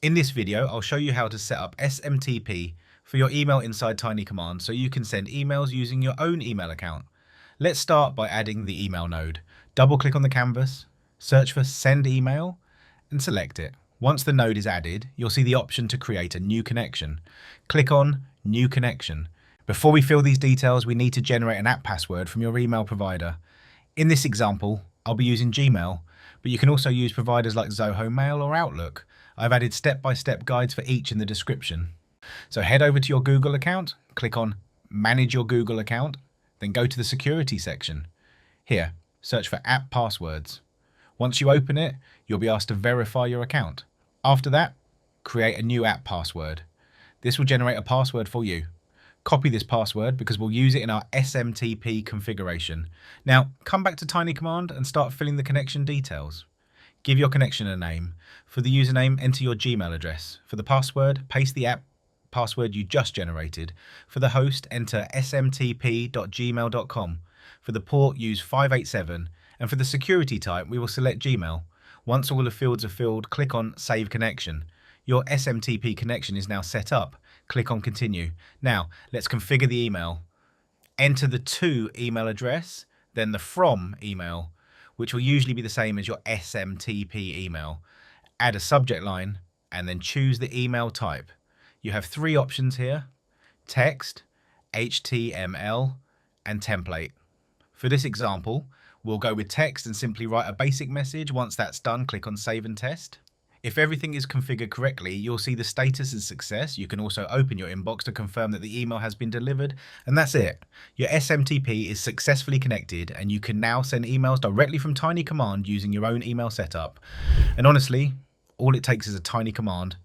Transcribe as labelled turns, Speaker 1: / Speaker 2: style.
Speaker 1: In this video, I'll show you how to set up SMTP for your email inside TinyCommand so you can send emails using your own email account. Let's start by adding the email node. Double click on the canvas, search for send email and select it. Once the node is added, you'll see the option to create a new connection. Click on new connection. Before we fill these details, we need to generate an app password from your email provider. In this example, I'll be using Gmail, but you can also use providers like Zoho Mail or Outlook. I've added step-by-step guides for each in the description. So head over to your Google account, click on Manage your Google account, then go to the Security section. Here, search for App Passwords. Once you open it, you'll be asked to verify your account. After that, create a new app password. This will generate a password for you. Copy this password because we'll use it in our SMTP configuration. Now, come back to TinyCommand and start filling the connection details. Give your connection a name. For the username, enter your Gmail address. For the password, paste the app password you just generated. For the host, enter smtp.gmail.com. For the port, use 587. And for the security type, we will select Gmail. Once all the fields are filled, click on Save Connection. Your SMTP connection is now set up. Click on Continue. Now, let's configure the email. Enter the to email address, then the from email, which will usually be the same as your SMTP email. Add a subject line and then choose the email type. You have three options here: text, HTML, and template. For this example, we'll go with text and simply write a basic message. Once that's done, click on Save and Test. If everything is configured correctly, you'll see the status as success. You can also open your inbox to confirm that the email has been delivered, and that's it. Your SMTP is successfully connected, and you can now send emails directly from TinyCommand using your own email setup. And honestly, all it takes is a tiny command.